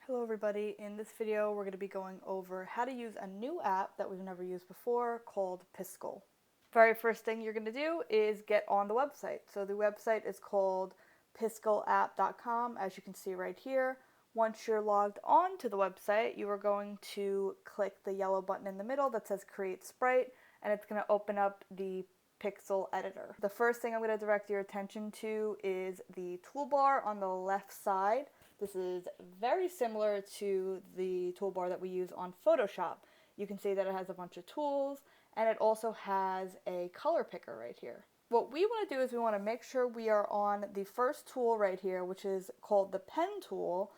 Hello everybody, in this video we're going to be going over how to use a new app that we've never used before called Piskel. Very first thing you're going to do is get on the website. So the website is called piskelapp.com, as you can see right here. Once you're logged on to the website, you are going to click the yellow button in the middle that says Create Sprite, and it's going to open up the pixel editor. The first thing I'm going to direct your attention to is the toolbar on the left side. This is very similar to the toolbar that we use on Photoshop. You can see that it has a bunch of tools, and it also has a color picker right here. What we want to do is we want to make sure we are on the first tool right here, which is called the pen tool.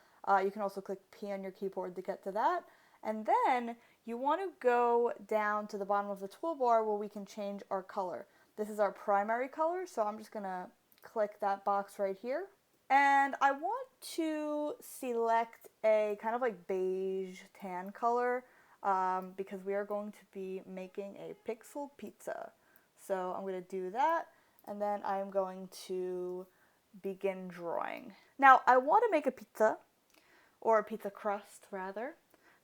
You can also click P on your keyboard to get to that. And then you want to go down to the bottom of the toolbar where we can change our color. This is our primary color, so I'm just going to click that box right here. And I want to select a kind of like beige tan color because we are going to be making a pixel pizza. So I'm going to do that, and then I'm going to begin drawing. Now, I want to make a pizza, or a pizza crust rather,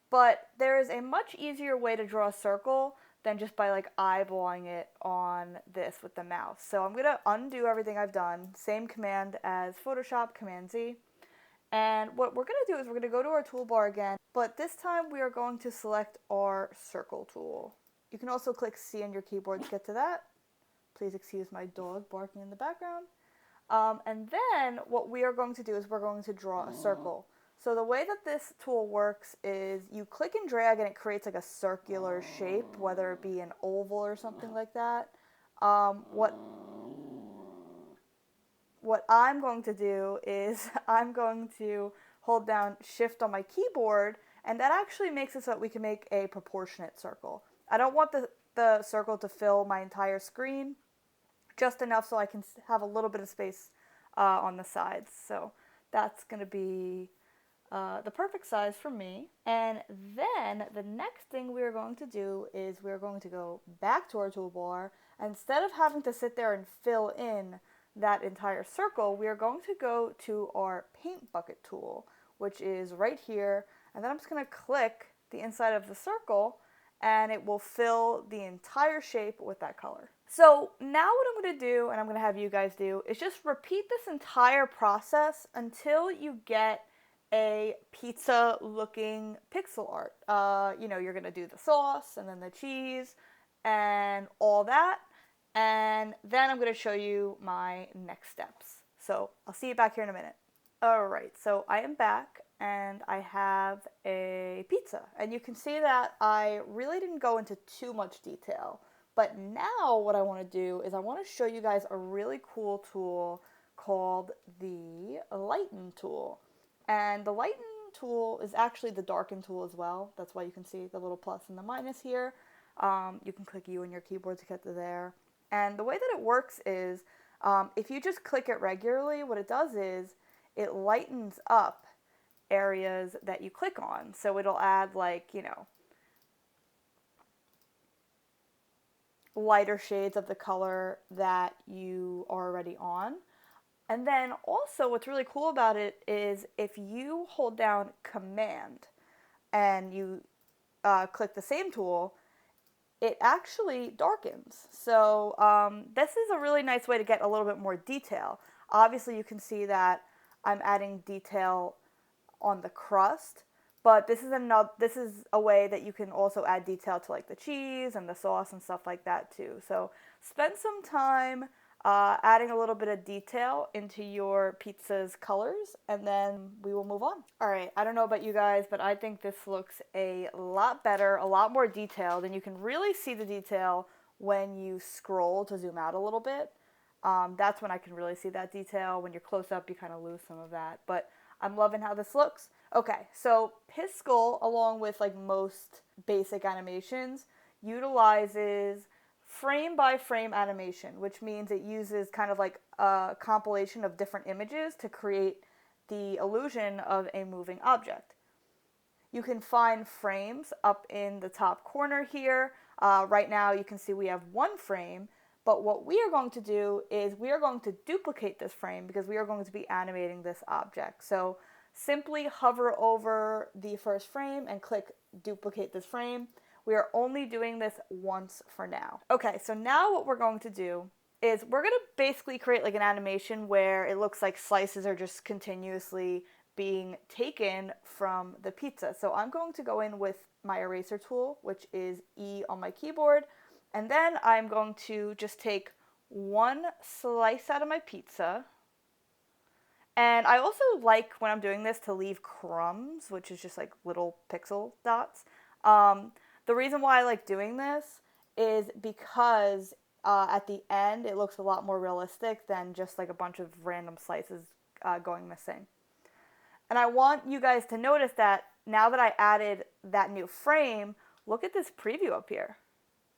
but there is a much easier way to draw a circle than just by like eyeballing it on this with the mouse. So I'm going to undo everything I've done, same command as Photoshop, Command Z. And what we're going to do is we're going to go to our toolbar again, but this time we are going to select our circle tool. You can also click C on your keyboard to get to that. Please excuse my dog barking in the background. And then what we are going to do is we're going to draw a circle. So the way that this tool works is you click and drag and it creates like a circular shape, whether it be an oval or something like that. What I'm going to do is I'm going to hold down Shift on my keyboard, and that actually makes it so that we can make a proportionate circle. I don't want the circle to fill my entire screen, just enough so I can have a little bit of space on the sides. So that's going to be the perfect size for me. And then the next thing we're going to do is we're going to go back to our toolbar. Instead of having to sit there and fill in that entire circle, we are going to go to our paint bucket tool, which is right here. And then I'm just going to click the inside of the circle, and it will fill the entire shape with that color. So now what I'm going to do, and I'm going to have you guys do, is just repeat this entire process until you get a pizza looking pixel art. You're going to do the sauce and then the cheese and all that. And then I'm going to show you my next steps. So I'll see you back here in a minute. Alright, so I am back and I have a pizza. And you can see that I really didn't go into too much detail. But now what I want to do is I want to show you guys a really cool tool called the Lighten tool. And the Lighten tool is actually the Darken tool as well. That's why you can see the little plus and the minus here. You can click U on your keyboard to get to there. And the way that it works is if you just click it regularly, what it does is it lightens up areas that you click on. So it'll add lighter shades of the color that you are already on. And then also what's really cool about it is if you hold down Command and you click the same tool, it actually darkens. So this is a really nice way to get a little bit more detail. Obviously you can see that I'm adding detail on the crust, but this is a way that you can also add detail to like the cheese and the sauce and stuff like that too. So spend some time adding a little bit of detail into your pizza's colors, and then we will move on. Alright, I don't know about you guys, but I think this looks a lot better, a lot more detailed, and you can really see the detail when you scroll to zoom out a little bit. That's when I can really see that detail. When you're close up, you kind of lose some of that, but I'm loving how this looks. Okay, so Piskel, along with like most basic animations, utilizes frame by frame animation, which means it uses kind of like a compilation of different images to create the illusion of a moving object. You can find frames up in the top corner here. Right now you can see we have one frame, but what we are going to do is we are going to duplicate this frame because we are going to be animating this object. So simply hover over the first frame and click duplicate this frame. We are only doing this once for now. Okay, so now what we're going to do is we're going to basically create like an animation where it looks like slices are just continuously being taken from the pizza. So I'm going to go in with my eraser tool, which is E on my keyboard, and then I'm going to just take one slice out of my pizza. And I also like, when I'm doing this, to leave crumbs, which is just like little pixel dots. The reason why I like doing this is because at the end it looks a lot more realistic than just like a bunch of random slices going missing. And I want you guys to notice that now that I added that new frame, look at this preview up here.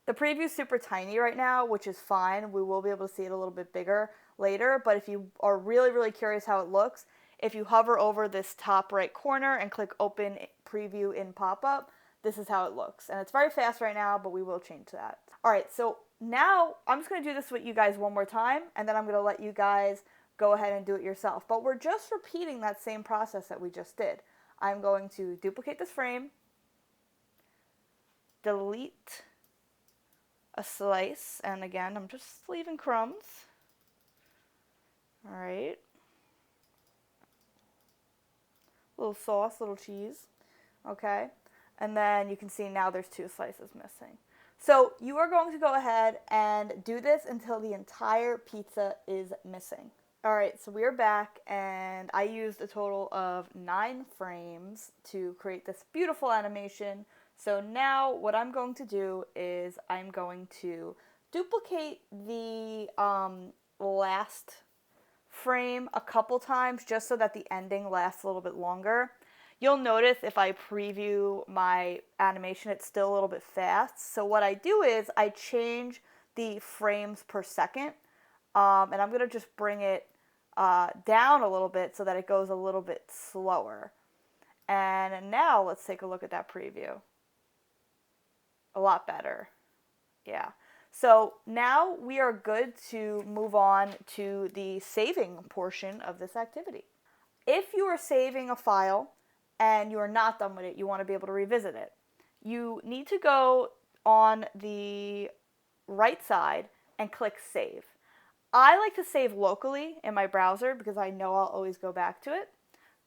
The preview is super tiny right now, which is fine. We will be able to see it a little bit bigger later, but if you are really, really curious how it looks, if you hover over this top right corner and click open preview in pop-up, this is how it looks. And it's very fast right now, but we will change that. All right, so now I'm just going to do this with you guys one more time, and then I'm going to let you guys go ahead and do it yourself. But we're just repeating that same process that we just did. I'm going to duplicate this frame, delete a slice, and again, I'm just leaving crumbs. All right. Little sauce, little cheese. Okay. And then you can see now there's two slices missing. So you are going to go ahead and do this until the entire pizza is missing. All right, so we are back, and I used a total of 9 frames to create this beautiful animation. So now what I'm going to do is I'm going to duplicate the last frame a couple times just so that the ending lasts a little bit longer. You'll notice if I preview my animation, it's still a little bit fast. So what I do is I change the frames per second, and I'm going to just bring it down a little bit so that it goes a little bit slower. And now let's take a look at that preview. A lot better. Yeah. So now we are good to move on to the saving portion of this activity. If you are saving a file and you are not done with it, you want to be able to revisit it, you need to go on the right side and click save. I like to save locally in my browser because I know I'll always go back to it.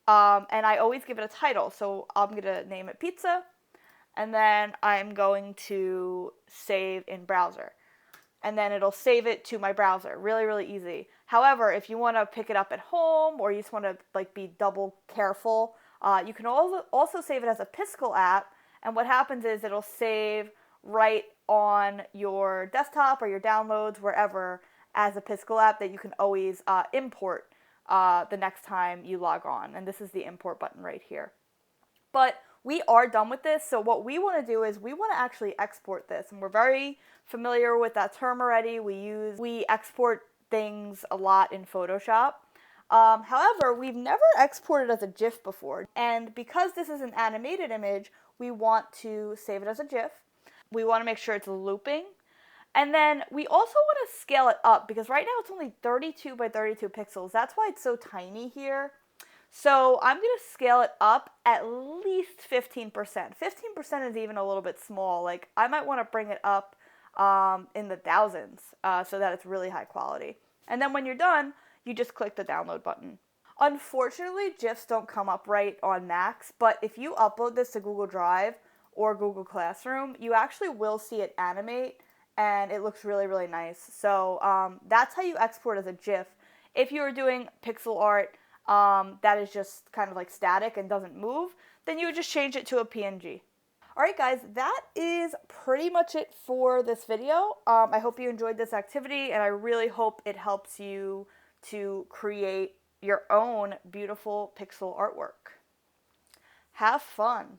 And I always give it a title. So I'm going to name it pizza. And then I'm going to save in browser. And then it'll save it to my browser. Really, really easy. However, if you want to pick it up at home or you just want to like be double careful, you can also save it as a Piskel app. And what happens is it'll save right on your desktop or your downloads, wherever, as a Piskel app that you can always import the next time you log on. And this is the import button right here. But we are done with this, so what we want to do is we want to actually export this, and we're very familiar with that term already. We export things a lot in Photoshop. However, we've never exported as a GIF before, and because this is an animated image, we want to save it as a GIF. We want to make sure it's looping, and then we also want to scale it up because right now it's only 32 by 32 pixels. That's why it's so tiny here. So I'm going to scale it up at least 15%. 15% is even a little bit small. Like, I might want to bring it up in the thousands so that it's really high quality. And then when you're done, you just click the download button. Unfortunately, GIFs don't come up right on Macs, but if you upload this to Google Drive or Google Classroom, you actually will see it animate, and it looks really, really nice. So that's how you export as a GIF. If you are doing pixel art, that is just kind of like static and doesn't move, then you would just change it to a PNG. Alright guys, that is pretty much it for this video. I hope you enjoyed this activity, and I really hope it helps you to create your own beautiful pixel artwork. Have fun!